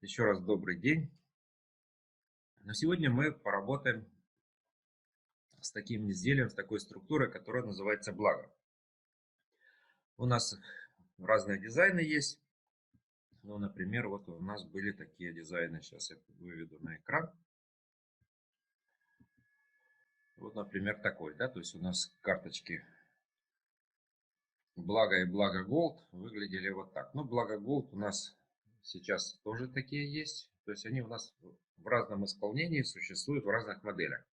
Еще раз добрый день. Но сегодня мы поработаем с таким изделием, с такой структурой, которая называется благо. У нас разные дизайны есть. Ну, например, вот у нас были такие дизайны. Сейчас я выведу на экран. Вот, например, такой, да, то есть у нас карточки благо и благо Gold выглядели вот так. Ну, благо Gold у нас сейчас тоже такие есть. То есть они у нас в разном исполнении существуют в разных моделях.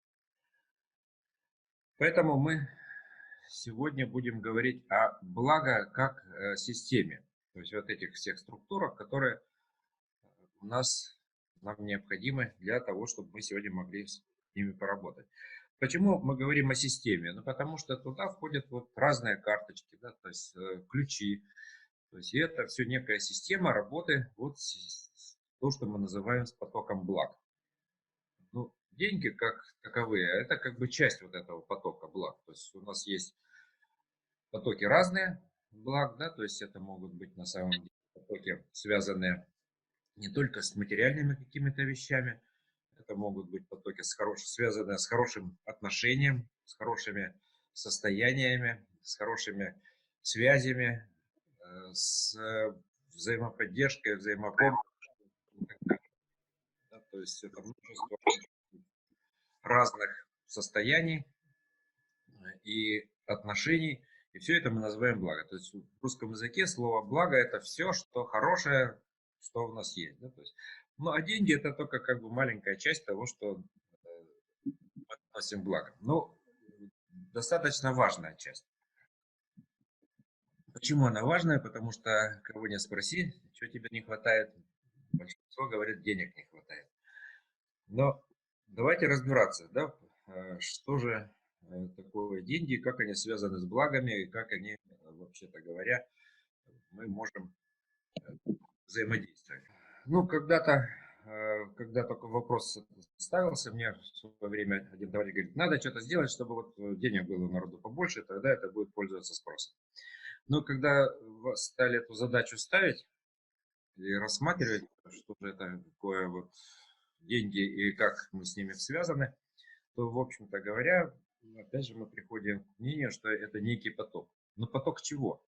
Поэтому мы сегодня будем говорить о благо как системе. То есть вот этих всех структурах, которые у нас нам необходимы для того, чтобы мы сегодня могли с ними поработать. Почему мы говорим о системе? Ну, потому что туда входят вот разные карточки, да, то есть ключи. То есть это все некая система работы, вот то, что мы называем с потоком благ. Ну, деньги как таковые, это как бы часть вот этого потока благ. То есть у нас есть потоки разные благ, да, то есть это могут быть на самом деле потоки, связанные не только с материальными какими-то вещами, это могут быть потоки связанные с хорошим отношением, с хорошими состояниями, с хорошими связями, с взаимоподдержкой, взаимопомощью и так далее. Да, то есть это множество разных состояний и отношений, и все это мы называем благо. То есть в русском языке слово благо это все, что хорошее, что у нас есть. Да? То есть, ну, а деньги это только как бы маленькая часть того, что мы относим благо. Но достаточно важная часть. Почему она важная? Потому что кого не спроси, что тебе не хватает, большинство говорит, денег не хватает. Но давайте разбираться, да, что же такое деньги, как они связаны с благами, и как они, вообще-то говоря, мы можем взаимодействовать. Ну, когда только вопрос ставился, мне в свое время один товарищ говорит, надо что-то сделать, чтобы вот денег было у народу побольше, тогда это будет пользоваться спросом. Но когда стали эту задачу ставить и рассматривать, что же это такое вот деньги и как мы с ними связаны, то, в общем-то говоря, опять же мы приходим к мнению, что это некий поток. Но поток чего?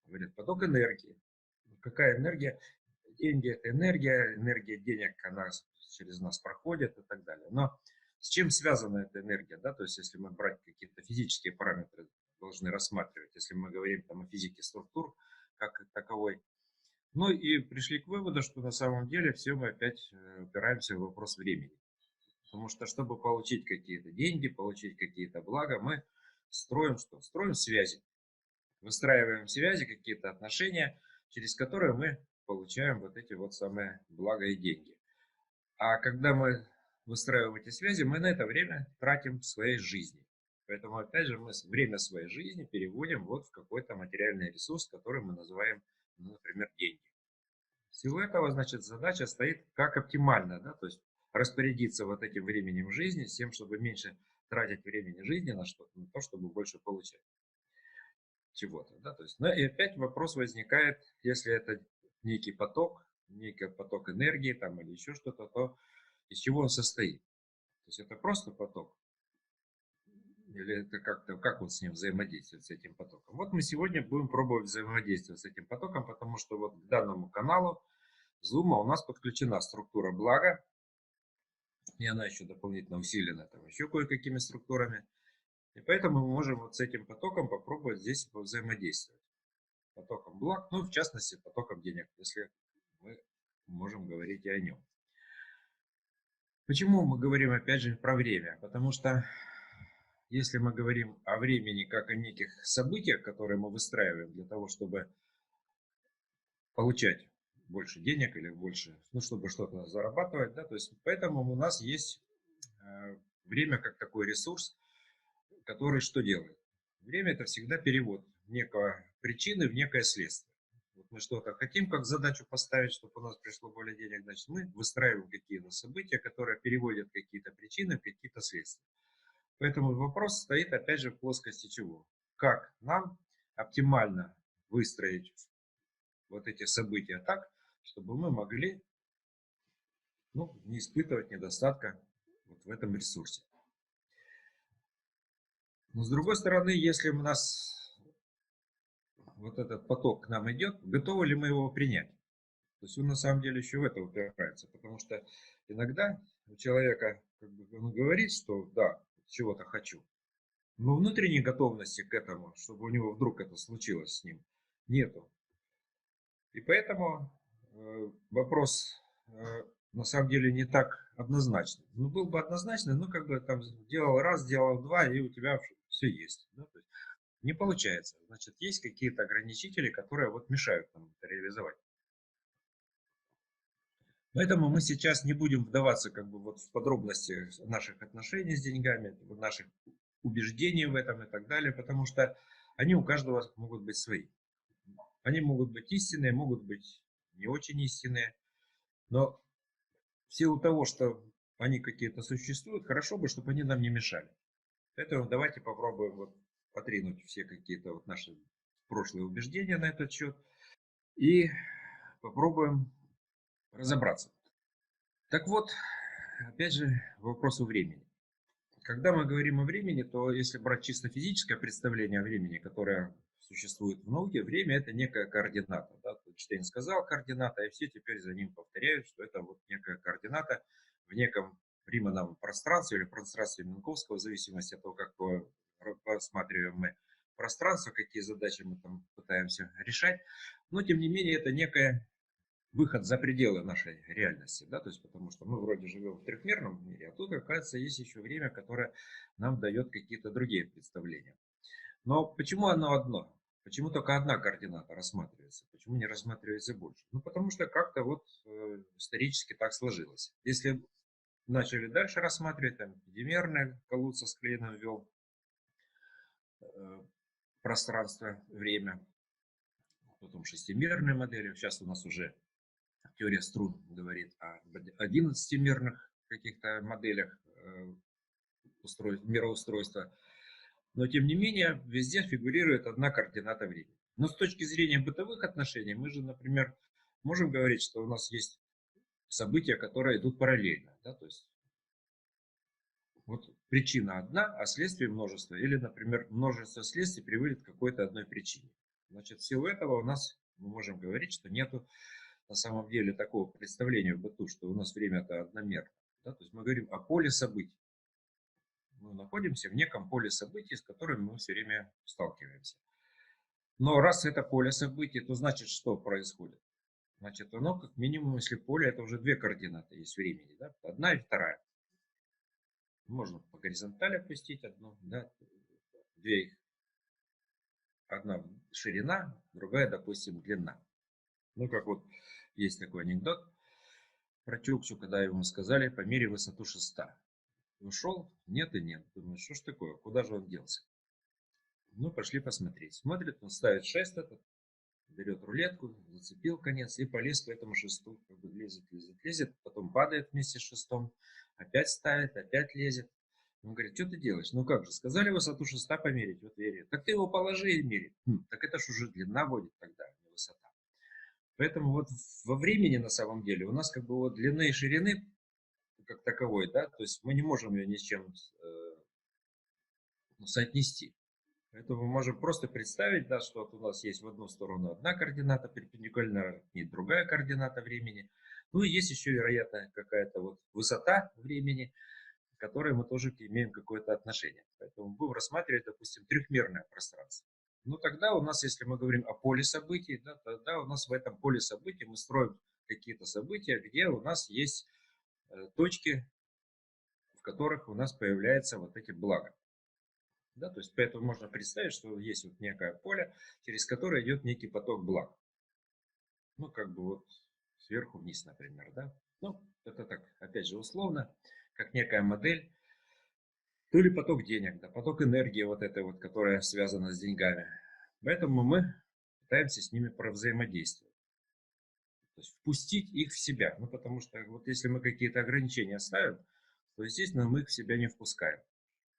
Говорят, поток энергии. Какая энергия? Деньги – это энергия, энергия денег, она через нас проходит и так далее. Но с чем связана эта энергия? Да? То есть, если мы брать какие-то физические параметры, должны рассматривать, если мы говорим там, о физике структур, как таковой. Ну и пришли к выводу, что на самом деле все мы опять упираемся в вопрос времени. Потому что, чтобы получить какие-то деньги, получить какие-то блага, мы строим что? Строим связи. Выстраиваем связи, какие-то отношения, через которые мы получаем вот эти вот самые блага и деньги. А когда мы выстраиваем эти связи, мы на это время тратим в своей жизни. Поэтому, опять же, мы время своей жизни переводим вот в какой-то материальный ресурс, который мы называем, ну, например, деньги. В силу этого, значит, задача стоит как оптимально, да, то есть распорядиться вот этим временем жизни, с тем, чтобы меньше тратить времени жизни на что-то, на то, чтобы больше получать чего-то, да, то есть, ну и опять вопрос возникает, если это некий поток энергии там или еще что-то, то из чего он состоит? То есть это просто поток или это как-то, как вот с ним взаимодействовать, с этим потоком? Вот мы сегодня будем пробовать взаимодействовать с этим потоком, потому что вот к данному каналу Zoom у нас подключена структура блага, и она еще дополнительно усилена там еще кое-какими структурами. И поэтому мы можем вот с этим потоком попробовать здесь взаимодействовать. Потоком благ, ну, в частности, потоком денег, если мы можем говорить и о нем. Почему мы говорим, опять же, про время? Потому что если мы говорим о времени как о неких событиях, которые мы выстраиваем для того, чтобы получать больше денег или больше, ну, чтобы что-то зарабатывать, да, то есть поэтому у нас есть время как такой ресурс, который что делает? Время это всегда перевод некого причины в некое следствие. Вот мы что-то хотим как задачу поставить, чтобы у нас пришло более денег, значит мы выстраиваем какие-то события, которые переводят какие-то причины в какие-то следствия. Поэтому вопрос стоит опять же в плоскости чего? Как нам оптимально выстроить вот эти события так, чтобы мы могли ну, не испытывать недостатка вот в этом ресурсе. Но с другой стороны, если у нас вот этот поток к нам идет, готовы ли мы его принять? То есть он на самом деле еще в это упирается, потому что иногда у человека как бы, он говорит, что да, чего-то хочу, но внутренней готовности к этому, чтобы у него вдруг это случилось с ним, нету. И поэтому вопрос на самом деле не так однозначный. Ну, был бы однозначный, ну, как бы там делал раз, делал два, и у тебя все есть. Да? То есть не получается. Значит, есть какие-то ограничители, которые вот мешают нам это реализовать. Поэтому мы сейчас не будем вдаваться как бы вот в подробности наших отношений с деньгами, наших убеждений в этом и так далее, потому что они у каждого могут быть свои. Они могут быть истинные, могут быть не очень истинные, но в силу того, что они какие-то существуют, хорошо бы, чтобы они нам не мешали. Поэтому давайте попробуем вот отринуть все какие-то вот наши прошлые убеждения на этот счет и попробуем разобраться. Так вот, опять же, к вопросу времени. Когда мы говорим о времени, то если брать чисто физическое представление о времени, которое существует в науке, время это некая координата. Да? Эйнштейн сказал координата, и все теперь за ним повторяют, что это вот некая координата в неком Римановом пространстве или пространстве Минковского, в зависимости от того, как рассматриваем мы пространство, какие задачи мы там пытаемся решать. Но, тем не менее, это некая выход за пределы нашей реальности, да, то есть потому что мы вроде живем в трехмерном мире, а тут, оказывается, есть еще время, которое нам дает какие-то другие представления. Но почему оно одно? Почему только одна координата рассматривается? Почему не рассматривается больше? Ну, потому что как-то вот исторически так сложилось. Если начали дальше рассматривать, там, пятимерное, Калуца с Клейном ввел пространство, время, потом шестимерные модели, сейчас у нас уже теория струн говорит о 11-мерных каких-то моделях мироустройства. Но тем не менее, везде фигурирует одна координата времени. Но с точки зрения бытовых отношений, мы же, например, можем говорить, что у нас есть события, которые идут параллельно. Да? То есть вот причина одна, а следствие множество. Или, например, множество следствий приводит к какой-то одной причине. Значит, в силу этого у нас мы можем говорить, что нету на самом деле такого представления в быту, что у нас время-то одномерно. Да? То есть мы говорим о поле событий. Мы находимся в неком поле событий, с которыми мы все время сталкиваемся. Но раз это поле событий, то значит, что происходит? Значит, оно как минимум, если поле, это уже две координаты есть времени. Да? Одна и вторая. Можно по горизонтали опустить одну, да? Две их. Одна ширина, другая, допустим, длина. Ну, как вот есть такой анекдот про Чукчу, когда ему сказали, помери высоту шеста. Ушел, нет и нет. Думаю, что ж такое, куда же он делся? Ну, пошли посмотреть. Смотрит, он ставит шест этот, берет рулетку, зацепил конец и полез по этому шесту. Как бы лезет, лезет, лезет, потом падает вместе с шестом, опять ставит, опять лезет. Он говорит, что ты делаешь? Ну как же, сказали высоту шеста померить, вот верю. Так ты его положи и мери. Так это ж уже длина будет тогда, а не высота. Поэтому вот во времени на самом деле у нас как бы вот длины и ширины как таковой, да, то есть мы не можем ее ни с чем соотнести. Поэтому мы можем просто представить, да, что вот у нас есть в одну сторону одна координата перпендикулярна и другая координата времени. Ну и есть еще, вероятно, какая-то вот высота времени, к которой мы тоже имеем какое-то отношение. Поэтому будем рассматривать, допустим, трехмерное пространство. Ну тогда у нас, если мы говорим о поле событий, да, тогда у нас в этом поле событий мы строим какие-то события, где у нас есть точки, в которых у нас появляются вот эти блага. Да, то есть поэтому можно представить, что есть вот некое поле, через которое идет некий поток благ. Ну, как бы вот сверху вниз, например, да. Ну, это так, опять же, условно, как некая модель. То ли поток денег, да, поток энергии вот этой вот, которая связана с деньгами. Поэтому мы пытаемся с ними провзаимодействовать. То есть впустить их в себя. Ну, потому что вот если мы какие-то ограничения ставим, то, естественно, мы их в себя не впускаем.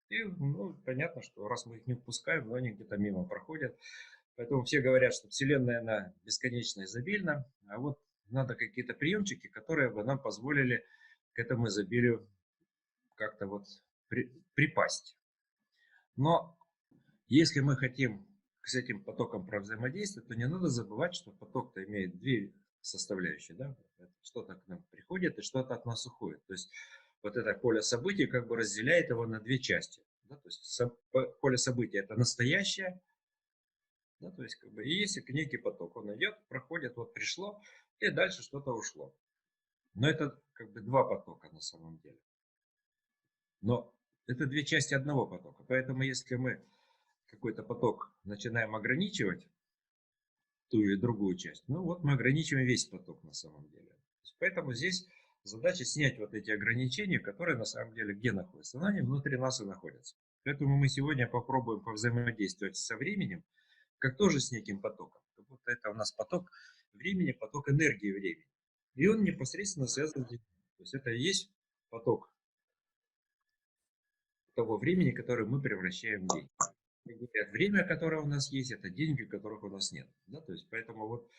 И, ну, понятно, что раз мы их не впускаем, но они где-то мимо проходят. Поэтому все говорят, что Вселенная, она бесконечно изобильна, а вот надо какие-то приемчики, которые бы нам позволили к этому изобилию как-то вот припасть. Но если мы хотим с этим потоком взаимодействовать, то не надо забывать, что поток-то имеет две составляющие. Да? Что-то к нам приходит и что-то от нас уходит. То есть вот это поле событий как бы разделяет его на две части. Да? То есть поле событий это настоящее, да? То есть как бы и есть некий поток. Он идет, проходит, вот пришло, и дальше что-то ушло. Но это как бы два потока на самом деле. Но это две части одного потока. Поэтому если мы какой-то поток начинаем ограничивать, ту или другую часть, ну вот мы ограничиваем весь поток на самом деле. Поэтому здесь задача снять вот эти ограничения, которые на самом деле где находятся? Они внутри нас и находятся. Поэтому мы сегодня попробуем повзаимодействовать со временем, как тоже с неким потоком. Как будто это у нас поток времени, поток энергии времени. И он непосредственно связан с деньгами. То есть это и есть поток того времени, которое мы превращаем в деньги. Время, которое у нас есть, это деньги, которых у нас нет. Да? То есть, поэтому вот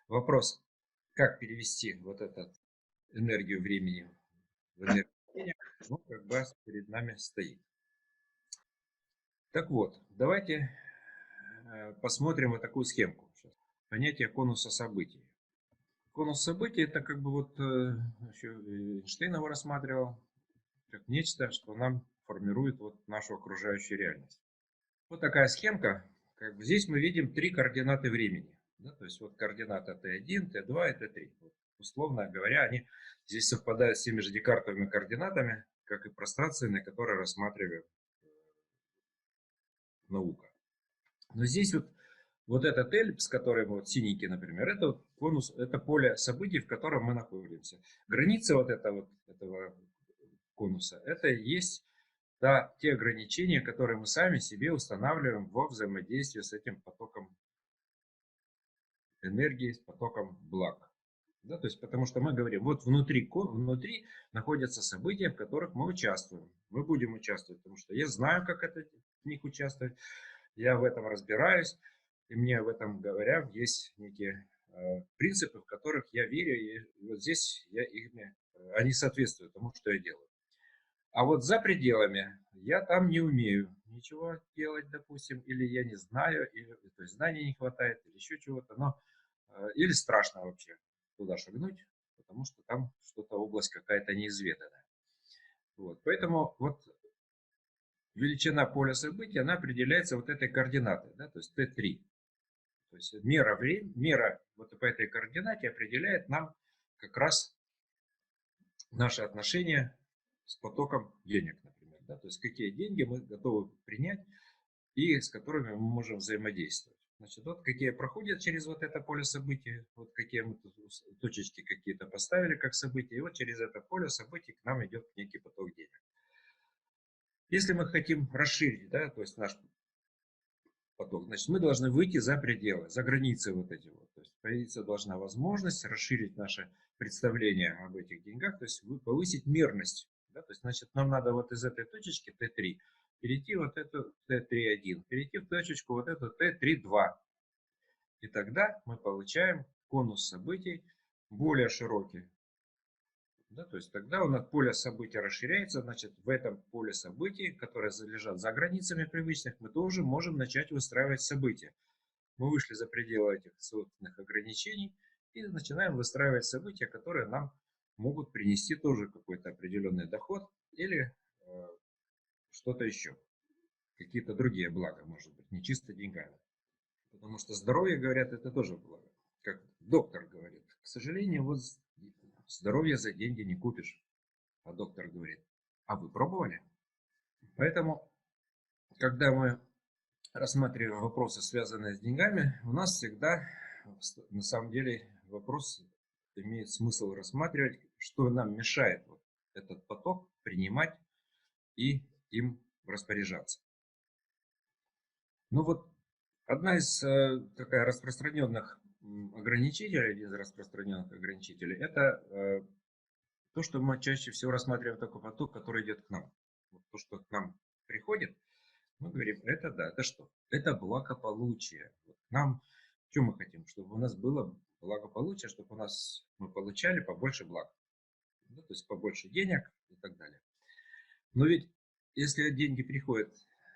вопрос, как перевести вот эту энергию времени в энергию денег, ну, как бы перед нами стоит. Так вот, давайте посмотрим вот такую схемку. Понятие конуса событий. Конус событий это как бы вот еще Эйнштейн его рассматривал как нечто, что нам формирует вот нашу окружающую реальность. Вот такая схемка. Как бы здесь мы видим три координаты времени. Да, то есть вот координата Т1, Т2 и Т3. Вот, условно говоря, они здесь совпадают с теми же декартовыми координатами, как и пространственные, которые рассматривает наука. Но здесь вот этот эллипс, который вот синенький, например, это вот конус, это поле событий, в котором мы находимся. Граница вот этого конуса, это и есть те ограничения, которые мы сами себе устанавливаем во взаимодействии с этим потоком энергии, с потоком благ. Да, то есть, потому что мы говорим, вот внутри находятся события, в которых мы участвуем. Мы будем участвовать, потому что я знаю, как в них участвовать, я в этом разбираюсь, и мне в этом говорят, есть некие принципы, в которых я верю, и вот здесь они соответствуют тому, что я делаю. А вот за пределами я там не умею ничего делать, допустим, или я не знаю, или, то есть знаний не хватает, или еще чего-то, или страшно вообще туда шагнуть, потому что там что-то область какая-то неизведанная. Вот. Поэтому вот величина поля событий, она определяется вот этой координатой, да, то есть Т3. То есть мера вот по этой координате определяет нам как раз наши отношения с потоком денег, например. Да? То есть какие деньги мы готовы принять и с которыми мы можем взаимодействовать. Значит, вот какие проходят через вот это поле событий, вот какие мы тут точечки какие-то поставили как события, и вот через это поле событий к нам идет некий поток денег. Если мы хотим расширить, да, то есть наш поток, значит, мы должны выйти за пределы, за границы вот эти вот. То есть появиться должна возможность расширить наше представление об этих деньгах, то есть повысить мерность. Да, то есть, значит, нам надо вот из этой точечки Т3 перейти вот эту Т3.1, перейти в точечку вот эту Т3.2. И тогда мы получаем конус событий более широкий. Да, то есть тогда у нас поле событий расширяется, значит в этом поле событий, которые лежат за границами привычных, мы тоже можем начать выстраивать события. Мы вышли за пределы этих собственных ограничений и начинаем выстраивать события, которые нам могут принести тоже какой-то определенный доход или что-то еще. Какие-то другие блага, может быть, не чисто деньгами. Потому что здоровье, говорят, это тоже благо. Как доктор говорит. К сожалению, вот здоровье за деньги не купишь. А доктор говорит, а вы пробовали? Поэтому, когда мы рассматриваем вопросы, связанные с деньгами, у нас всегда, на самом деле, вопрос имеет смысл рассматривать, что нам мешает вот этот поток принимать и им распоряжаться. Ну вот, одна из такая распространенных ограничителей, один из распространенных ограничителей, это то, что мы чаще всего рассматриваем такой поток, который идет к нам. Вот то, что к нам приходит, мы говорим, это да, это что? Это благополучие. Вот нам, что мы хотим? Чтобы у нас было благополучие, чтобы мы получали побольше благ. да, то есть побольше денег и так далее. Но ведь если деньги приходят,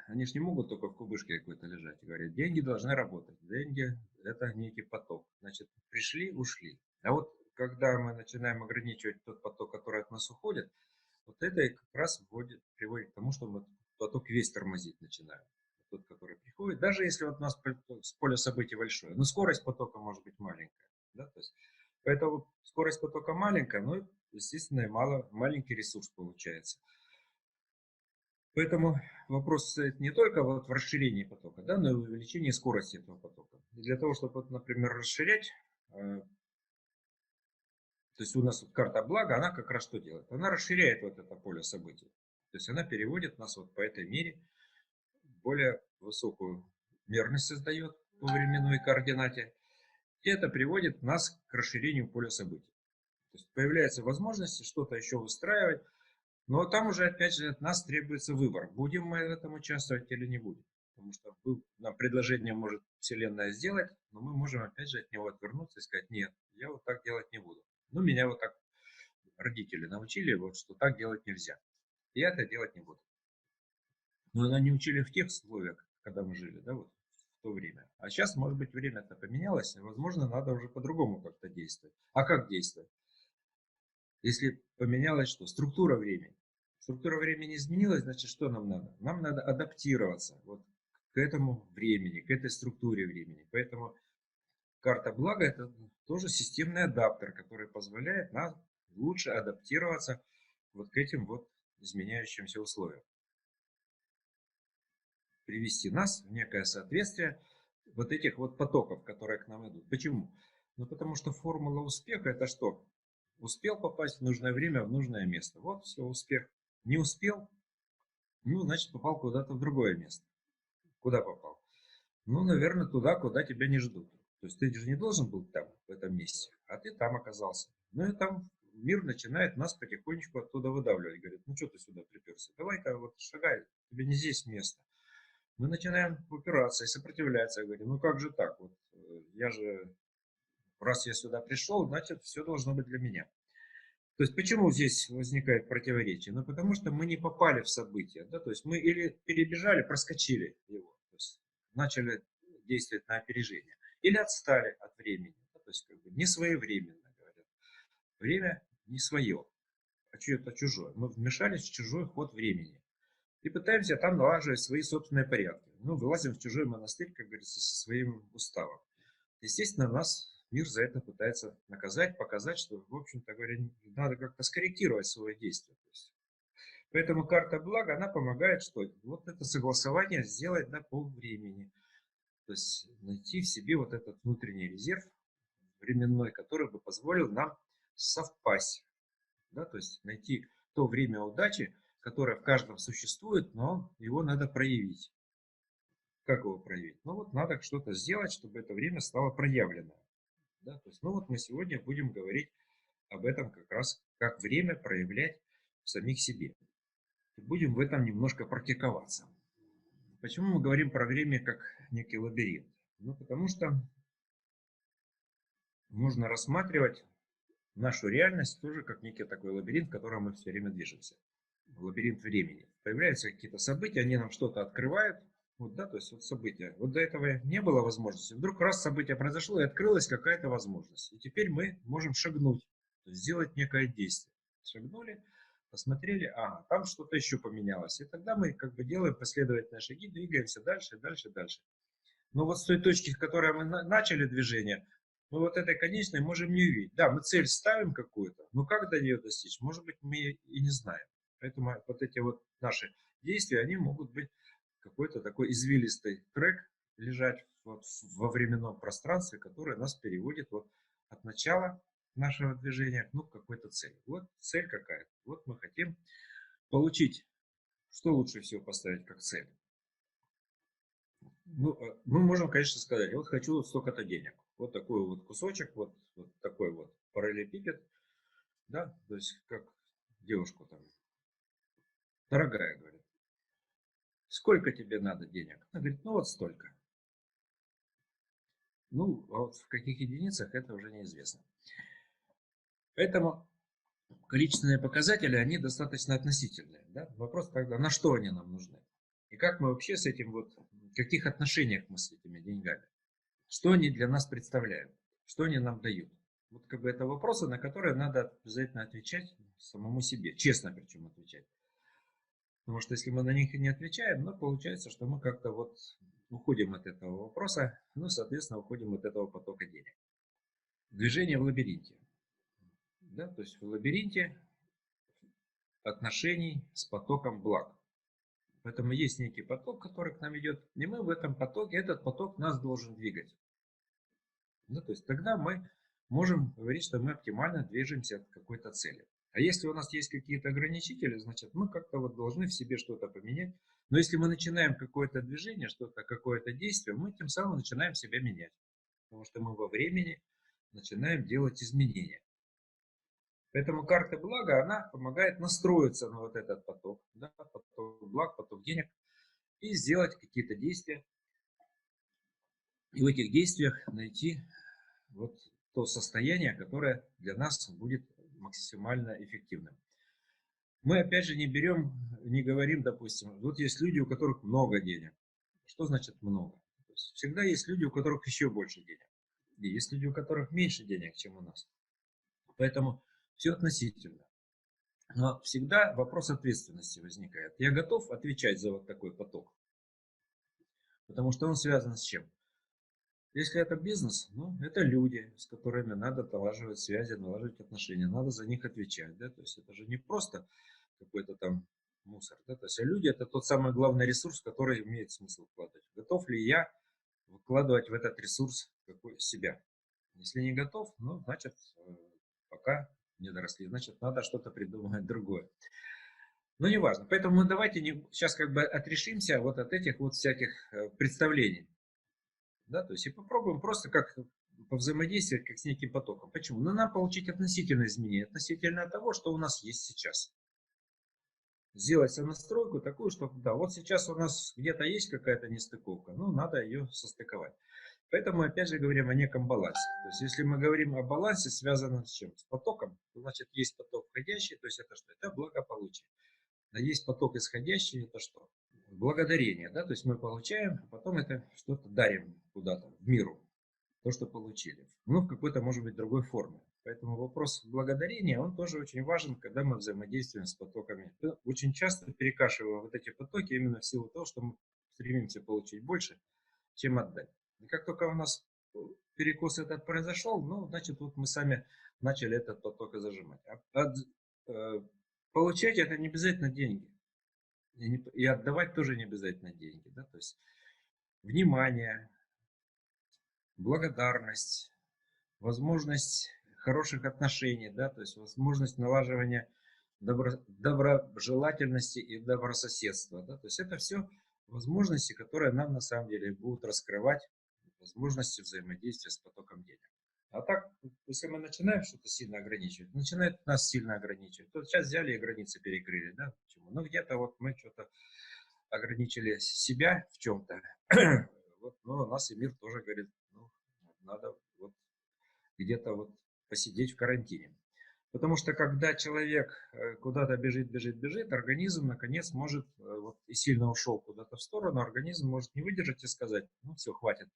они же не могут только в кубышке какой-то лежать. Говорят, деньги должны работать. Деньги – это некий поток. Значит, пришли, ушли. А вот когда мы начинаем ограничивать тот поток, который от нас уходит, вот это и как раз приводит к тому, что мы поток весь тормозить начинаем. Тот, который приходит, даже если вот у нас поле событий большое, но скорость потока может быть маленькая. Да? То есть, поэтому скорость потока маленькая, но, естественно, маленький ресурс получается. Поэтому вопрос стоит не только вот в расширении потока, да, но и в увеличении скорости этого потока. И для того, чтобы, вот, например, расширять, то есть у нас вот карта блага, она как раз что делает? Она расширяет вот это поле событий. То есть она переводит нас вот по этой мере, более высокую мерность создает по временной координате. И это приводит нас к расширению поля событий. То есть появляется возможность что-то еще выстраивать, но там уже, опять же, от нас требуется выбор, будем мы в этом участвовать или не будем. Потому что нам предложение может Вселенная сделать, но мы можем, опять же, от него отвернуться и сказать, нет, я вот так делать не буду. Ну, меня вот так родители научили, вот, что так делать нельзя. Я это делать не буду. Но она не учили в тех условиях, когда мы жили, да, вот в то время. А сейчас, может быть, время-то поменялось, и, возможно, надо уже по-другому как-то действовать. А как действовать? Если поменялось что? Структура времени. Структура времени изменилась, значит, что нам надо? Нам надо адаптироваться вот к этому времени, к этой структуре времени. Поэтому карта блага – это тоже системный адаптер, который позволяет нам лучше адаптироваться вот к этим вот изменяющимся условиям. Привести нас в некое соответствие вот этих вот потоков, которые к нам идут. Почему? Ну, потому что формула успеха – это что? Успел попасть в нужное время, в нужное место. Вот все, успех. Не успел, ну, значит, попал куда-то в другое место. Куда попал? Ну, наверное, туда, куда тебя не ждут. То есть ты же не должен был там, в этом месте, а ты там оказался. Ну и там мир начинает нас потихонечку оттуда выдавливать. Говорит, ну что ты сюда приперся? Давай-ка вот шагай, тебе не здесь место. Мы начинаем упираться и сопротивляться. Я говорю, ну как же так? Вот я же, раз я сюда пришел, значит, все должно быть для меня. То есть почему здесь возникает противоречие? Ну потому что мы не попали в события. Да? То есть мы или перебежали, проскочили его. То есть начали действовать на опережение. Или отстали от времени. Да? То есть как бы не своевременно, говорят. Время не свое, а это чужое. Мы вмешались в чужой ход времени. И пытаемся там налаживать свои собственные порядки. Ну, вылазим в чужой монастырь, как говорится, со своим уставом. Естественно, нас мир за это пытается наказать, показать, что, в общем-то говоря, надо как-то скорректировать свои действия. Поэтому карта блага, она помогает, что вот это согласование сделать, да, по времени. То есть найти в себе вот этот внутренний резерв временной, который бы позволил нам совпасть. Да, то есть найти то время удачи, которое в каждом существует, но его надо проявить. Как его проявить? Ну вот надо что-то сделать, чтобы это время стало проявлено. Да, то есть, ну вот мы сегодня будем говорить об этом как раз, как время проявлять в самих себе. И будем в этом немножко практиковаться. Почему мы говорим про время как некий лабиринт? Ну потому что нужно рассматривать нашу реальность тоже как некий такой лабиринт, в котором мы все время движемся. Лабиринт времени. Появляются какие-то события, они нам что-то открывают. Вот, да, то есть вот события. Вот до этого не было возможности. Вдруг раз событие произошло и открылась какая-то возможность. И теперь мы можем шагнуть, то есть сделать некое действие. Шагнули, посмотрели, ага, там что-то еще поменялось. И тогда мы как бы делаем последовательные шаги, двигаемся дальше, дальше, дальше. Но вот с той точки, с которой мы начали движение, мы вот этой конечной можем не увидеть. Да, мы цель ставим какую-то, но как до нее достичь, может быть, мы и не знаем. Поэтому вот эти вот наши действия, они могут быть какой-то такой извилистый трек, лежать вот во временном пространстве, который нас переводит вот от начала нашего движения, ну, к какой-то цели. Вот цель какая-то. Вот мы хотим получить, что лучше всего поставить как цель. Ну, мы можем, конечно, сказать, вот хочу вот столько-то денег. Вот такой вот кусочек, вот такой вот параллелепипед, да, то есть как девушку там, дорогая, говорит, сколько тебе надо денег? Она говорит, ну вот столько. Ну, а вот в каких единицах это уже неизвестно. Поэтому количественные показатели, они достаточно относительные. Да? Вопрос тогда, на что они нам нужны? И как мы вообще с этим, вот, в каких отношениях мы с этими деньгами? Что они для нас представляют? Что они нам дают? Вот как бы это вопросы, на которые надо обязательно отвечать самому себе. Честно причем отвечать. Потому что если мы на них и не отвечаем, ну, получается, что мы как-то вот уходим от этого вопроса, ну, соответственно, уходим от этого потока денег. Движение в лабиринте. Да, то есть в лабиринте отношений с потоком благ. Поэтому есть некий поток, который к нам идет, и мы в этом потоке, этот поток нас должен двигать. Ну, то есть тогда мы можем говорить, что мы оптимально движемся от какой-то цели. А если у нас есть какие-то ограничители, значит мы как-то вот должны в себе что-то поменять. Но если мы начинаем какое-то движение, что-то, какое-то действие, мы тем самым начинаем себя менять. Потому что мы во времени начинаем делать изменения. Поэтому карта блага, она помогает настроиться на вот этот поток, да, поток благ, поток денег, и сделать какие-то действия. И в этих действиях найти вот то состояние, которое для нас будет максимально эффективным. Мы опять же не берем, не говорим, допустим, вот есть люди, у которых много денег. Что значит много? То есть всегда есть люди, у которых еще больше денег. И есть люди, у которых меньше денег, чем у нас. Поэтому все относительно. Но всегда вопрос ответственности возникает. Я готов отвечать за вот такой поток. Потому что он связан с чем? Если это бизнес, ну, это люди, с которыми надо налаживать связи, налаживать отношения, надо за них отвечать, да, то есть это же не просто какой-то там мусор, да, то есть а люди это тот самый главный ресурс, который имеет смысл вкладывать. Готов ли я вкладывать в этот ресурс себя? Если не готов, ну, значит, пока не доросли, значит, надо что-то придумать другое. Но неважно, поэтому мы давайте сейчас как бы отрешимся вот от этих вот всяких представлений. Да, то есть и попробуем просто как повзаимодействовать как с неким потоком. Почему? Ну, нам получить относительное изменение, относительно того, что у нас есть сейчас. Сделать сонастройку такую, что да, вот сейчас у нас где-то есть какая-то нестыковка, ну, надо ее состыковать. Поэтому мы опять же говорим о неком балансе. То есть если мы говорим о балансе, связанном с чем? С потоком, то, значит, есть поток входящий, то есть это что? Это благополучие. А есть поток исходящий, это что? Благодарение, да, то есть мы получаем, а потом это что-то дарим куда-то, в миру, то, что получили. Ну, в какой-то, может быть, другой форме. Поэтому вопрос благодарения, он тоже очень важен, когда мы взаимодействуем с потоками. Очень часто перекашиваем вот эти потоки именно в силу того, что мы стремимся получить больше, чем отдать. И как только у нас перекос этот произошел, ну, значит, вот мы сами начали этот поток и зажимать. Получать это не обязательно деньги. И отдавать тоже не обязательно деньги. Да? То есть внимание, благодарность, возможность хороших отношений, да, то есть возможность налаживания доброжелательности и добрососедства. Да? То есть это все возможности, которые нам на самом деле будут раскрывать возможности взаимодействия с потоком денег. А так, если мы начинаем что-то сильно ограничивать, начинает нас сильно ограничивать. То сейчас взяли и границы перекрыли, да? Почему? Ну где-то вот мы что-то ограничили себя в чем-то, вот, но у нас и мир тоже говорит, ну, надо вот где-то вот посидеть в карантине. Потому что когда человек куда-то бежит, организм наконец может, вот и сильно ушел куда-то в сторону, организм может не выдержать и сказать, ну все, хватит,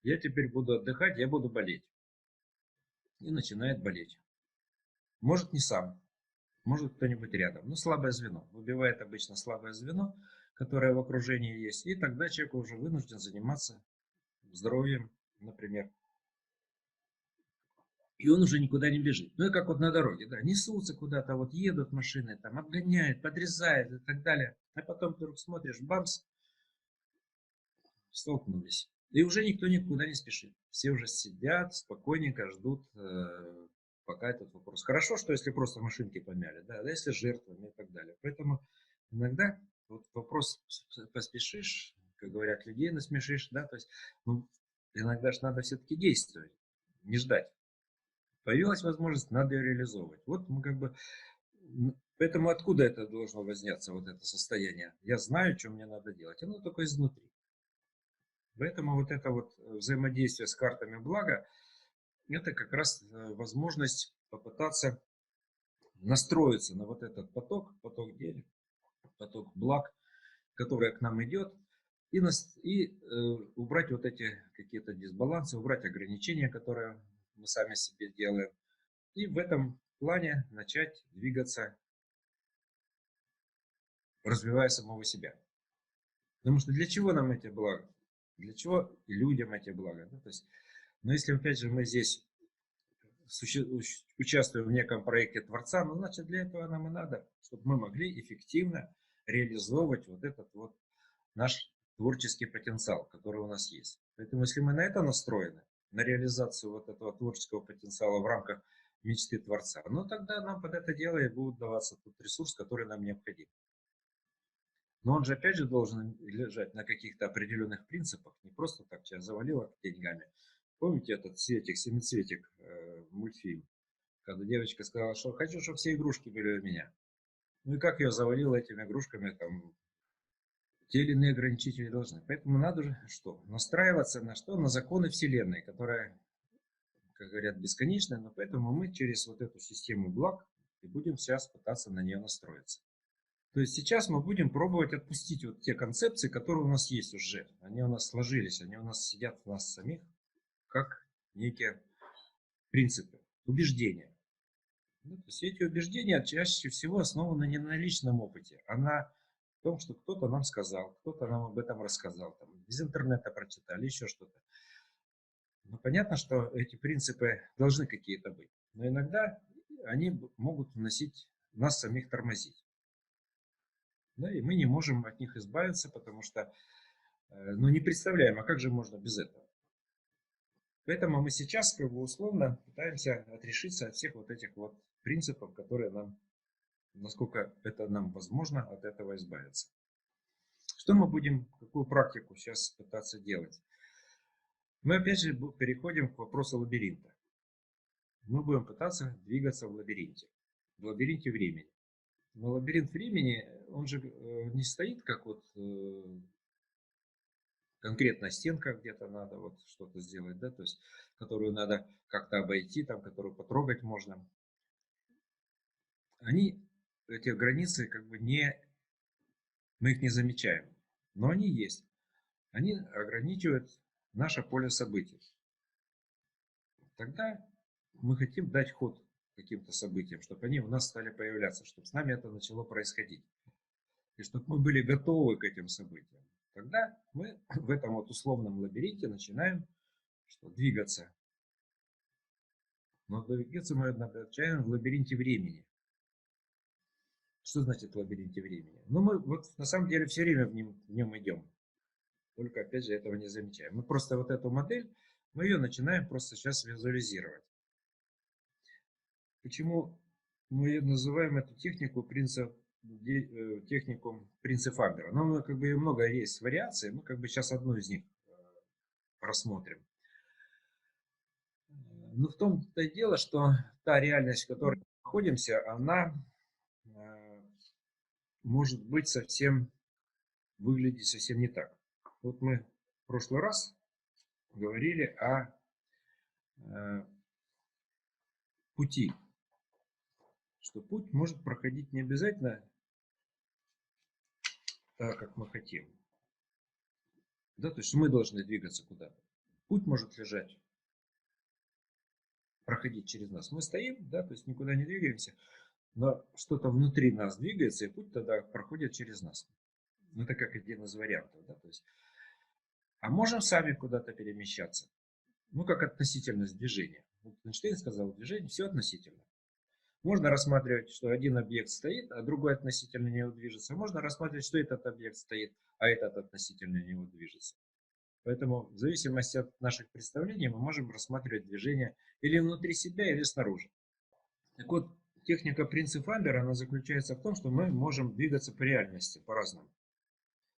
я теперь буду отдыхать, я буду болеть. И начинает болеть. Может не сам, может кто-нибудь рядом. Ну, слабое звено. Выбивает обычно слабое звено, которое в окружении есть. И тогда человек уже вынужден заниматься здоровьем, например. И он уже никуда не бежит. Ну, и как вот на дороге, да, несутся куда-то, вот едут машины, там, обгоняют, подрезают и так далее. А потом вдруг смотришь, бамс, столкнулись. И уже никто никуда не спешит. Все уже сидят, спокойненько ждут, пока этот вопрос. Хорошо, что если просто машинки помяли, да, да, если жертвами и так далее. Поэтому иногда вот вопрос поспешишь, как говорят, людей насмешишь, да, то есть, ну, иногда же надо все-таки действовать, не ждать. Появилась возможность, надо ее реализовывать. Вот мы как бы, поэтому откуда это должно возняться, вот это состояние? Я знаю, что мне надо делать. Оно только изнутри. Поэтому вот это вот взаимодействие с картами блага, это как раз возможность попытаться настроиться на вот этот поток денег, поток благ, который к нам идет, убрать вот эти какие-то дисбалансы, убрать ограничения, которые мы сами себе делаем, и в этом плане начать двигаться, развивая самого себя. Потому что для чего нам эти блага? Для чего и людям эти блага? Да? То есть, но если, опять же, мы здесь участвуем в неком проекте Творца, ну, значит, для этого нам и надо, чтобы мы могли эффективно реализовывать вот этот вот наш творческий потенциал, который у нас есть. Поэтому, если мы на это настроены, на реализацию вот этого творческого потенциала в рамках мечты Творца, ну, тогда нам под это дело и будет даваться тот ресурс, который нам необходим. Но он же, опять же, должен лежать на каких-то определенных принципах, не просто так тебя завалило деньгами. Помните этот семицветик мультфильм, когда девочка сказала, что хочу, чтобы все игрушки были у меня. Ну и как ее завалило этими игрушками, там, те или иные ограничители должны. Поэтому надо же что? Настраиваться на что? На законы Вселенной, которая, как говорят, бесконечная, но поэтому мы через вот эту систему благ и будем сейчас пытаться на нее настроиться. То есть сейчас мы будем пробовать отпустить вот те концепции, которые у нас есть уже. Они у нас сложились, они у нас сидят в нас самих, как некие принципы, убеждения. Ну, то есть эти убеждения чаще всего основаны не на личном опыте, а на том, что кто-то нам сказал, кто-то нам об этом рассказал, там, из интернета прочитали, еще что-то. Но понятно, что эти принципы должны какие-то быть. Но иногда они могут вносить, нас самих тормозить. Да, и мы не можем от них избавиться, потому что ну, не представляем, а как же можно без этого. Поэтому мы сейчас как бы условно пытаемся отрешиться от всех вот этих вот принципов, которые нам, насколько это нам возможно, от этого избавиться. Что мы будем, какую практику сейчас пытаться делать? Мы опять же переходим к вопросу лабиринта. Мы будем пытаться двигаться в лабиринте времени. Но лабиринт времени, он же не стоит как вот конкретная стенка, где-то надо вот что-то сделать, да, то есть, которую надо как-то обойти, там, которую потрогать можно. Эти границы, как бы мы их не замечаем, но они есть. Они ограничивают наше поле событий. Тогда мы хотим дать ход каким-то событиям, чтобы они у нас стали появляться, чтобы с нами это начало происходить. И чтобы мы были готовы к этим событиям. Тогда мы в этом вот условном лабиринте начинаем двигаться. Но двигаться мы начинаем в лабиринте времени. Что значит в лабиринте времени? Ну, мы вот на самом деле все время в нем идем. Только, опять же, этого не замечаем. Мы просто вот эту модель, мы ее начинаем просто сейчас визуализировать. Почему мы называем эту технику технику принца Фабера? Ну, как бы много есть вариаций, мы как бы сейчас одну из них рассмотрим. Но в том-то и дело, что та реальность, в которой мы находимся, она может быть выглядеть совсем не так. Вот мы в прошлый раз говорили о пути, что путь может проходить не обязательно так, как мы хотим. Да, то есть мы должны двигаться куда-то. Путь может лежать, проходить через нас. Мы стоим, да, то есть никуда не двигаемся, но что-то внутри нас двигается, и путь тогда проходит через нас. Это как один из вариантов, да, то есть. А можем сами куда-то перемещаться. Ну, как относительность движения. Вот Эйнштейн сказал, движение все относительно. Можно рассматривать, что один объект стоит, а другой относительно него движется. Можно рассматривать, что этот объект стоит, а этот относительно него движется. Поэтому в зависимости от наших представлений мы можем рассматривать движение или внутри себя, или снаружи. Так вот, техника принцип Фабера, она заключается в том, что мы можем двигаться по реальности по-разному.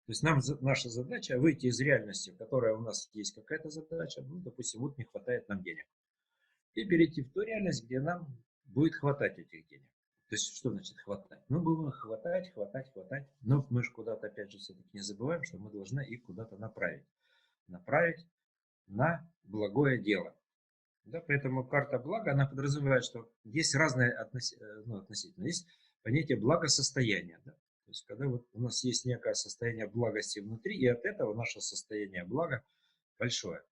То есть наша задача выйти из реальности, в которой у нас есть какая-то задача, ну, допустим, вот не хватает нам денег, и перейти в ту реальность, где нам будет хватать этих денег. То есть, что значит хватать? Мы будем хватать, но мы же куда-то, опять же, все-таки не забываем, что мы должны их куда-то направить. Направить на благое дело. Да, поэтому карта блага, она подразумевает, что есть разные относительно. Есть понятие благосостояния. Да? То есть, когда вот у нас есть некое состояние благости внутри, и от этого наше состояние блага большое.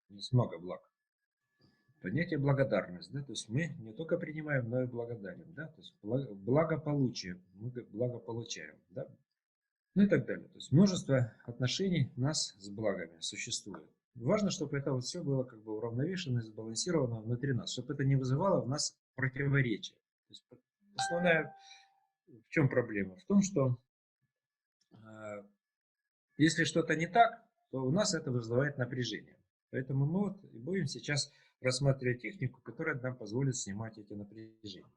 Есть много благ. Понятие благодарность, да, то есть мы не только принимаем, но и благодарим, да, то есть благополучие, мы благо получаем, да, ну и так далее. То есть множество отношений нас с благами существует. Важно, чтобы это вот все было как бы уравновешено, сбалансировано внутри нас, чтобы это не вызывало в нас противоречия. То есть основная в чем проблема? В том, что если что-то не так, то у нас это вызывает напряжение. Поэтому мы вот и будем сейчас рассматривать технику, которая нам позволит снимать эти напряжения.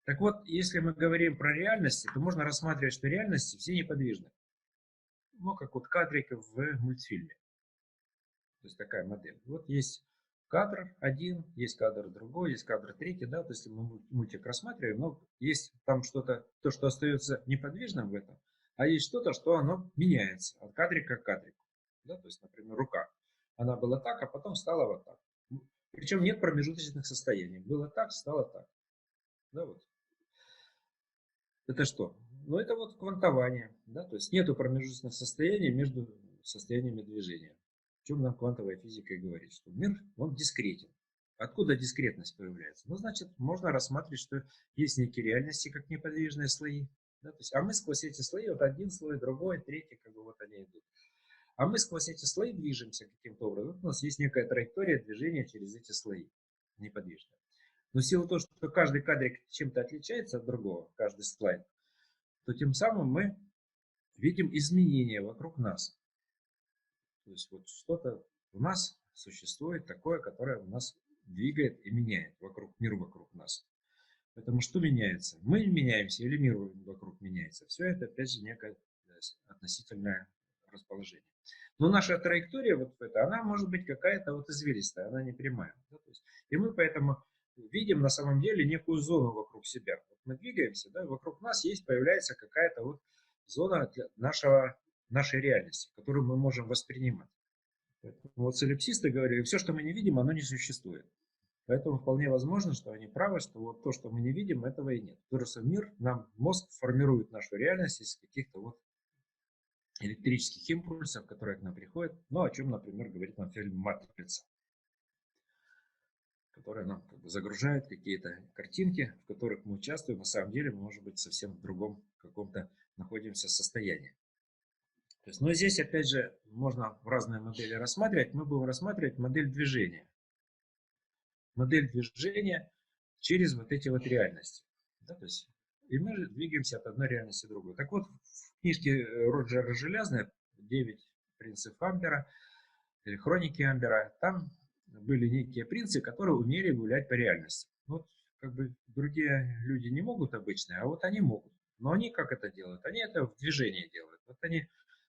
Так вот, если мы говорим про реальности, то можно рассматривать, что реальности все неподвижны. Ну, как вот кадрик в мультфильме. То есть такая модель. Вот есть кадр один, есть кадр другой, есть кадр третий, да, то есть если мы мультик рассматриваем, но есть там что-то, то, что остается неподвижным в этом, а есть что-то, что оно меняется от кадрика к кадрику. Да, то есть, например, рука. Она была так, а потом стала вот так. Причем нет промежуточных состояний. Было так, стало так. Да, вот. Это что? Ну, это вот квантование. Да? То есть нету промежуточных состояний между состояниями движения. В чем нам квантовая физика и говорит, что мир, он дискретен. Откуда дискретность появляется? Ну, значит, можно рассматривать, что есть некие реальности, как неподвижные слои. Да? То есть, а мы сквозь эти слои, вот один слой, другой, третий, как бы вот они идут. А мы сквозь эти слои движемся каким-то образом. Вот у нас есть некая траектория движения через эти слои неподвижные. Но в силу того, что каждый кадрик чем-то отличается от другого, каждый слайд, то тем самым мы видим изменения вокруг нас. То есть вот что-то у нас существует такое, которое у нас двигает и меняет мир вокруг нас. Поэтому что меняется? Мы меняемся или мир вокруг меняется? Все это, опять же, некое относительное расположение. Но наша траектория, вот эта, она может быть какая-то вот извилистая, она не прямая. Да? То есть, и мы поэтому видим на самом деле некую зону вокруг себя. Вот мы двигаемся, да, вокруг нас появляется какая-то вот зона для нашей реальности, которую мы можем воспринимать. Поэтому вот солипсисты говорили, все, что мы не видим, оно не существует. Поэтому вполне возможно, что они правы, что вот то, что мы не видим, этого и нет. Просто мир, мозг формирует нашу реальность из каких-то вот электрических импульсов, которые к нам приходят. Ну, о чем, например, говорит нам фильм «Матрица», который нам как бы загружает какие-то картинки, в которых мы участвуем. На самом деле, мы, может быть, совсем в другом каком-то находимся состоянии. То есть, но здесь, опять же, можно в разные модели рассматривать. Мы будем рассматривать модель движения. Модель движения через вот эти вот реальности. Да, то есть, и мы двигаемся от одной реальности к другой. Так вот, в книжке Роджера Железная «9 принципов Амбера» или «Хроники Амбера», там были некие принцы, которые умели гулять по реальности. Вот как бы другие люди не могут обычные, а вот они могут. Но они как это делают? Они это в движении делают. Вот они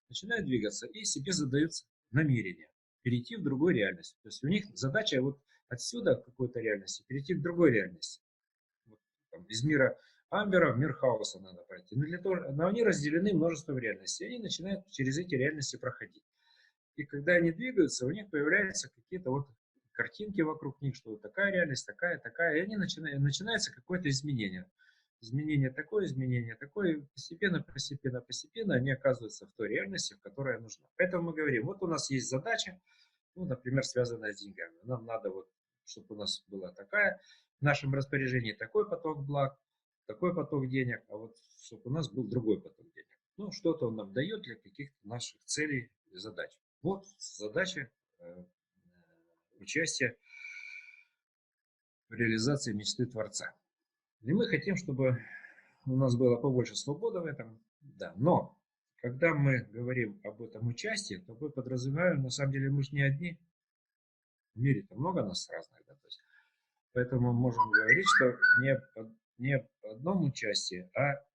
начинают двигаться и себе задают намерение перейти в другую реальность. То есть у них задача вот отсюда какой-то реальности перейти к другой реальности. Вот, там, из мира Амбера в мир хаоса надо пройти. Но они разделены множеством реальностей. И они начинают через эти реальности проходить. И когда они двигаются, у них появляются какие-то вот картинки вокруг них, что вот такая реальность, такая, такая. И они начинается какое-то изменение. Изменение такое. Постепенно, постепенно, постепенно они оказываются в той реальности, в которой нужна. Поэтому мы говорим, вот у нас есть задача, ну, например, связанная с деньгами. Нам надо вот, чтобы у нас была такая, в нашем распоряжении такой поток благ, такой поток денег, а вот чтобы у нас был другой поток денег. Ну, что-то он нам дает для каких-то наших целей и задач. Вот задача участия в реализации мечты Творца. И мы хотим, чтобы у нас было побольше свободы в этом. Да, но когда мы говорим об этом участии, то мы подразумеваем, на самом деле мы же не одни. В мире-то много нас разных, да, то есть, поэтому можем говорить, что не об одном участии, а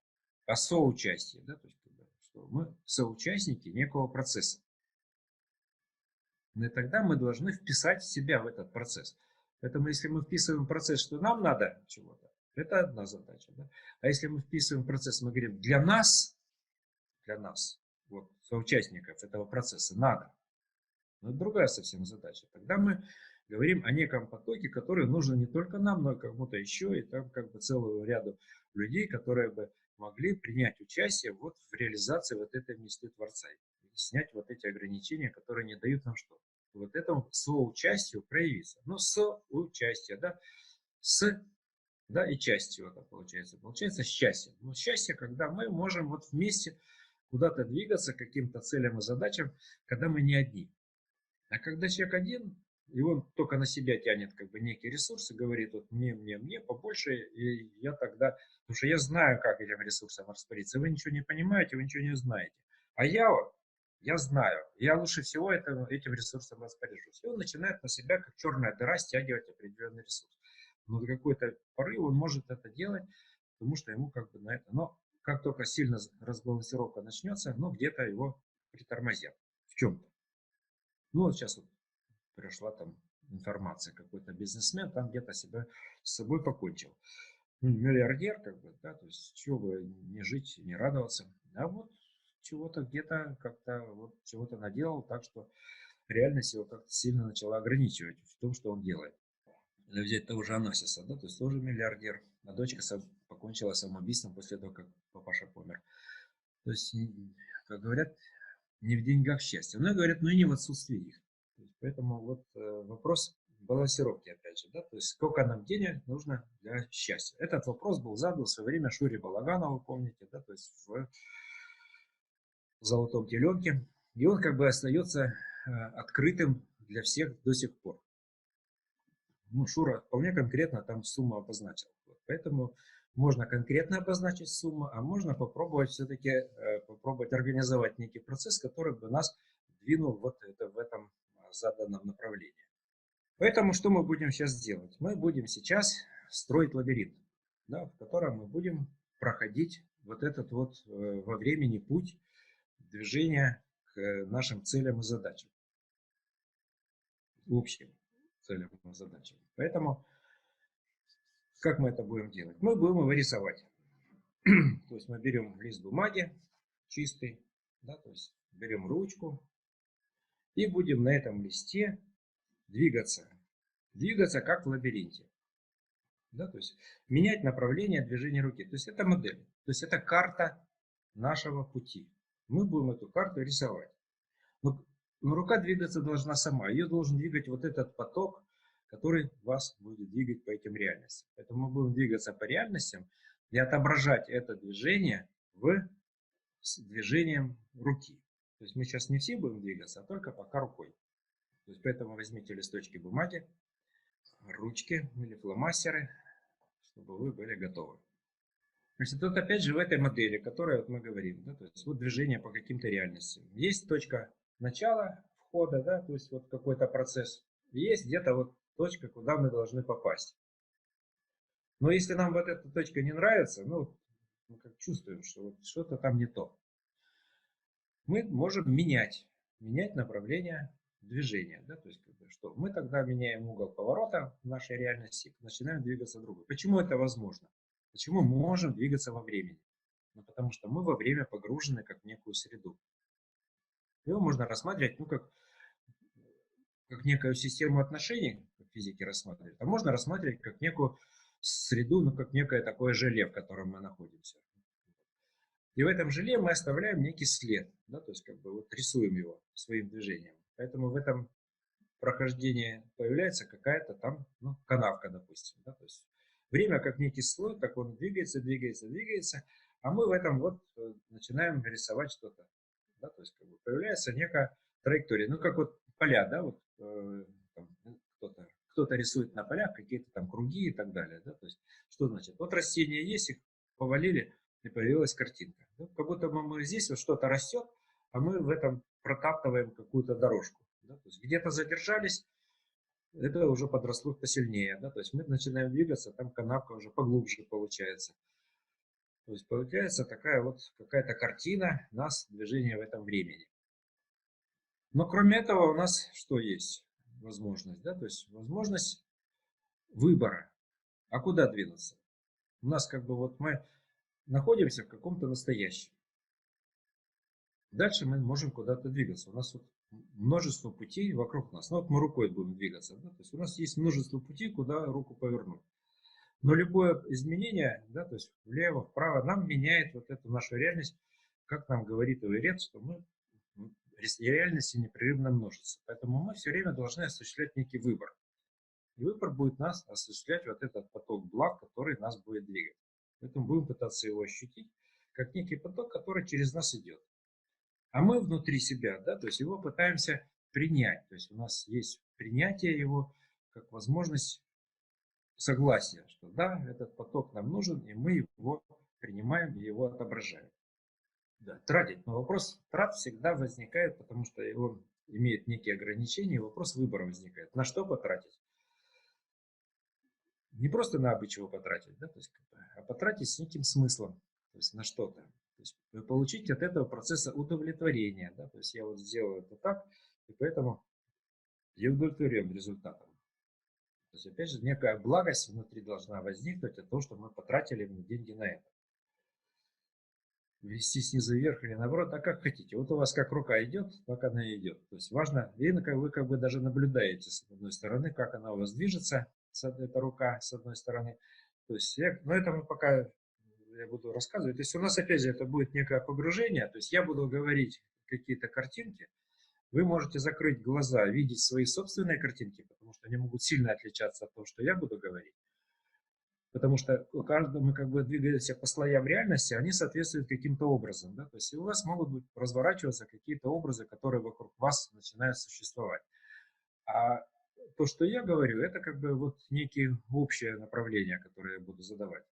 о соучастии, да, то есть, что мы соучастники некого процесса. И тогда мы должны вписать себя в этот процесс. Поэтому если мы вписываем в процесс, что нам надо чего-то, это одна задача. Да? А если мы вписываем в процесс, мы говорим, для нас, вот, соучастников этого процесса надо. Но это другая совсем задача. Тогда мы говорим о неком потоке, который нужен не только нам, но и кому-то еще, и там как бы целую ряду людей, которые бы могли принять участие вот в реализации вот этой мечты Творца. И снять вот эти ограничения, которые не дают нам что? Вот этому соучастию проявиться. Ну, соучастие, да, с, да, и частью это получается. Получается счастье. Но счастье, когда мы можем вот вместе куда-то двигаться к каким-то целям и задачам, когда мы не одни. А когда человек один, и он только на себя тянет как бы некие ресурсы, говорит, вот мне побольше, и я тогда, потому что я знаю, как этим ресурсом распорядиться. Вы ничего не понимаете, вы ничего не знаете. А я вот, я знаю, я лучше всего этим ресурсом распоряжусь. И он начинает на себя, как черная дыра, стягивать определенный ресурс. Но до какой-то поры он может это делать, потому что ему как бы на это. Но как только сильно разбалансировка начнется, ну где-то его притормозят в чем-то. Ну вот сейчас вот пришла там информация, какой-то бизнесмен там где-то себя с собой покончил. Ну, миллиардер, как бы, да, то есть чего бы не жить, не радоваться. А вот чего-то где-то как-то вот чего-то наделал, так что реальность его как-то сильно начала ограничивать в том, что он делает. Или взять того же Аносиса, да, то есть тоже миллиардер, а дочка покончила самоубийством после того, как папаша помер. То есть, как говорят, не в деньгах счастье. Но говорят, ну и не в отсутствии их. Поэтому вот вопрос балансировки, опять же, да, то есть сколько нам денег нужно для счастья. Этот вопрос был задан в свое время Шуре Балаганову, помните, да, то есть в «Золотом теленке». И он как бы остается открытым для всех до сих пор. Ну, Шура вполне конкретно там сумму обозначил. Поэтому можно конкретно обозначить сумму, а можно попробовать все-таки попробовать организовать некий процесс, который бы нас двинул вот это, в этом заданном направлении. Поэтому что мы будем сейчас делать? Мы будем сейчас строить лабиринт, да, в котором мы будем проходить вот этот вот во времени путь движения к нашим целям и задачам. Общим целям и задачам. Поэтому как мы это будем делать? Мы будем его рисовать. То есть мы берем лист бумаги чистый, да, то есть берем ручку и будем на этом листе двигаться. Двигаться как в лабиринте. Да, то есть менять направление движения руки. То есть это модель. То есть это карта нашего пути. Мы будем эту карту рисовать. Но рука двигаться должна сама. Ее должен двигать вот этот поток, который вас будет двигать по этим реальностям. Поэтому мы будем двигаться по реальностям и отображать это движение с движением руки. То есть мы сейчас не все будем двигаться, а только пока рукой. То есть поэтому возьмите листочки бумаги, ручки или фломастеры, чтобы вы были готовы. Значит, тут опять же в этой модели, которой вот мы говорим, да, то есть вот движение по каким-то реальностям. Есть точка начала входа, да, то есть вот какой-то процесс. И есть где-то вот точка, куда мы должны попасть. Но если нам вот эта точка не нравится, ну, мы как чувствуем, что вот что-то там не то, мы можем менять направление движения, да, то есть что мы тогда меняем угол поворота в нашей реальности, начинаем двигаться другой. Почему это возможно? Почему мы можем двигаться во времени? Ну, потому что мы во время погружены как в некую среду. Его можно рассматривать, ну, как некую систему отношений, как физики рассматривают, а можно рассматривать как некую среду, ну, как некое такое желе, в котором мы находимся. И в этом желе мы оставляем некий след, да, то есть как бы вот рисуем его своим движением. Поэтому в этом прохождении появляется какая-то там, ну, канавка, допустим, да, то есть время как некий слой, как он двигается, двигается, двигается, а мы в этом вот начинаем рисовать что-то, да, то есть как бы появляется некая траектория, ну, как вот поля, да, вот кто-то рисует на полях какие-то там круги и так далее, да, то есть что значит, вот растения есть, их повалили, и появилась картинка. Ну, как будто бы мы здесь вот что-то растет, а мы в этом протаптываем какую-то дорожку. Да? То есть где-то задержались, это уже подросло посильнее. Да? То есть мы начинаем двигаться, там канавка уже поглубже получается. То есть получается такая вот какая-то картина нас движения в этом времени. Но кроме этого у нас что есть? Возможность, да? То есть возможность выбора. А куда двинуться? У нас как бы вот мы находимся в каком-то настоящем. Дальше мы можем куда-то двигаться. У нас вот множество путей вокруг нас. Ну, вот мы рукой будем двигаться. Да? То есть у нас есть множество путей, куда руку повернуть. Но любое изменение, да, то есть влево, вправо, нам меняет вот эту нашу реальность, как нам говорит Иерет, что мы реальности непрерывно множится. Поэтому мы все время должны осуществлять некий выбор. И выбор будет нас осуществлять вот этот поток благ, который нас будет двигать. Поэтому будем пытаться его ощутить, как некий поток, который через нас идет. А мы внутри себя, да, то есть его пытаемся принять. То есть у нас есть принятие его как возможность согласия, что да, этот поток нам нужен, и мы его принимаем и его отображаем. Да, тратить. Но вопрос трат всегда возникает, потому что он имеет некие ограничения, и вопрос выбора возникает. На что потратить? Не просто на абы чего потратить, да, то есть, а потратить с неким смыслом, то есть на что-то. То есть получить от этого процесса удовлетворения. Да, то есть я вот сделал это так, и поэтому я удовлетворен результатом. То есть, опять же, некая благость внутри должна возникнуть от того, что мы потратили деньги на это. Вести снизу вверх или наоборот, а как хотите. Вот у вас как рука идет, так она и идет. То есть важно, и вы как бы даже наблюдаете с одной стороны, как она у вас движется, эта рука с одной стороны. То есть, но это мы пока я буду рассказывать. То есть у нас опять же это будет некое погружение, то есть я буду говорить какие-то картинки, вы можете закрыть глаза, видеть свои собственные картинки, потому что они могут сильно отличаться от того, что я буду говорить. Потому что у каждого мы как бы двигаемся по слоям реальности, они соответствуют каким-то образом. Да? То есть у вас могут быть разворачиваться какие-то образы, которые вокруг вас начинают существовать. А то, что я говорю, это как бы вот некие общее направление, которое я буду задавать.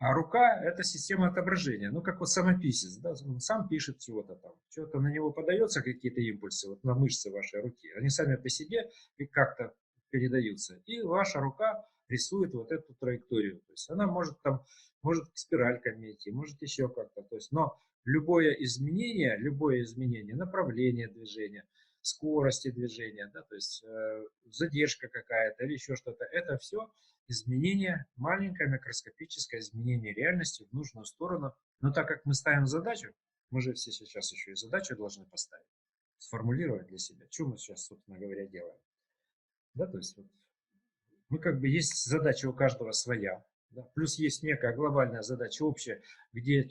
А рука – это система отображения. Ну, как вот самописец. Да? Он сам пишет чего-то там. Что-то на него подается, какие-то импульсы, вот на мышцы вашей руки. Они сами по себе как-то передаются. И ваша рука рисует вот эту траекторию. То есть она может там, может спиральками идти, может еще как-то. То есть, но любое изменение направления движения, скорости движения, да, то есть задержка какая-то или еще что-то, это все изменение, маленькое микроскопическое изменение реальности в нужную сторону. Но так как мы ставим задачу, мы же все сейчас еще и задачу должны поставить, сформулировать для себя, что мы сейчас, собственно говоря, делаем. Да, то есть вот, мы как бы есть задача у каждого своя, да, плюс есть некая глобальная задача общая, где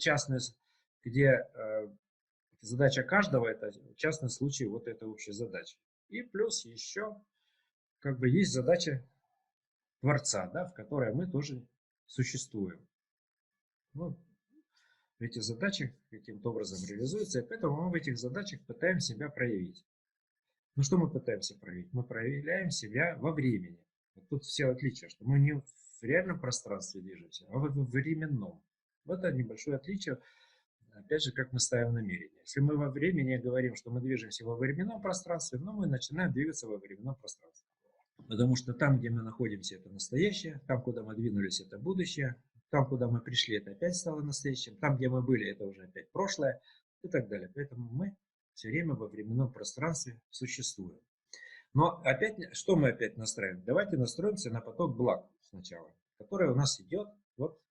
задача каждого это частный случай вот этой общей задачи. И плюс еще как бы есть задача Творца, да, в которой мы тоже существуем. Ну, эти задачи каким-то образом реализуются, и поэтому мы в этих задачах пытаемся себя проявить. Ну что мы пытаемся проявить? Мы проявляем себя во времени. Вот тут все отличия, что мы не в реальном пространстве движемся, а в временном. Вот это небольшое отличие, опять же, как мы ставим намерение. Если мы во времени говорим, что мы движемся во временном пространстве, но мы начинаем двигаться во временном пространстве. Потому что там, где мы находимся, это настоящее, там, куда мы двинулись, это будущее, там, куда мы пришли, это опять стало настоящим, там, где мы были, это уже опять прошлое и так далее. Поэтому мы все время во временном пространстве существуем. Но опять, что мы опять настраиваем? Давайте настроимся на поток благ сначала, который у нас идет вот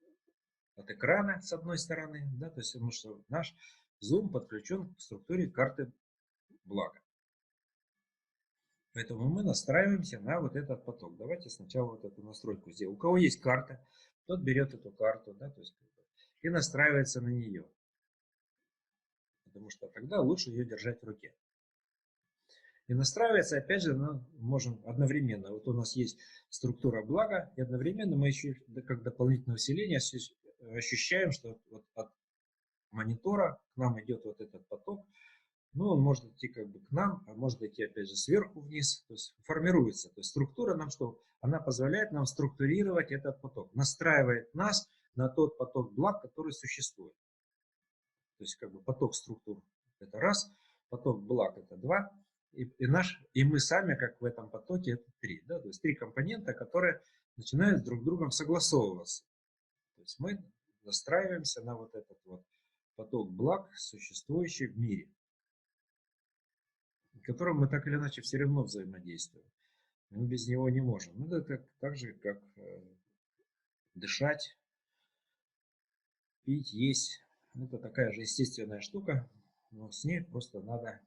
от экрана с одной стороны, да, то есть потому что наш Zoom подключен к структуре карты блага. Поэтому мы настраиваемся на вот этот поток. Давайте сначала вот эту настройку сделаем. У кого есть карта, тот берет эту карту, да, то есть, и настраивается на нее. Потому что тогда лучше ее держать в руке. И настраивается, опять же, мы можем одновременно. Вот у нас есть структура блага, и одновременно мы еще как дополнительное усиление ощущаем, что вот от монитора к нам идет вот этот поток. Ну, он может идти как бы к нам, а может идти опять же сверху вниз, то есть формируется. То есть структура нам что? Она позволяет нам структурировать этот поток, настраивает нас на тот поток благ, который существует. То есть как бы поток структур это раз, поток благ это два, и мы сами как в этом потоке это три. Да? То есть три компонента, которые начинают друг с другом согласовываться. То есть мы настраиваемся на вот этот вот поток благ, существующий в мире, с которым мы так или иначе все равно взаимодействуем. Мы без него не можем. Ну, это так же, как дышать, пить, есть. Это такая же естественная штука, но с ней просто надо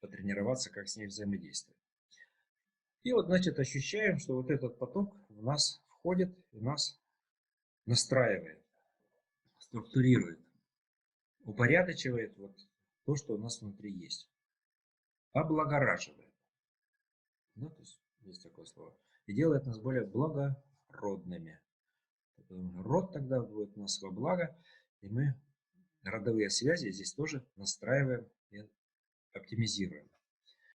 потренироваться, как с ней взаимодействовать. И вот, значит, ощущаем, что вот этот поток в нас входит и нас настраивает, структурирует, упорядочивает вот то, что у нас внутри есть, облагораживает. Да, то есть такое слово. И делает нас более благородными. Род тогда будет у нас во благо, и мы родовые связи здесь тоже настраиваем и оптимизируем.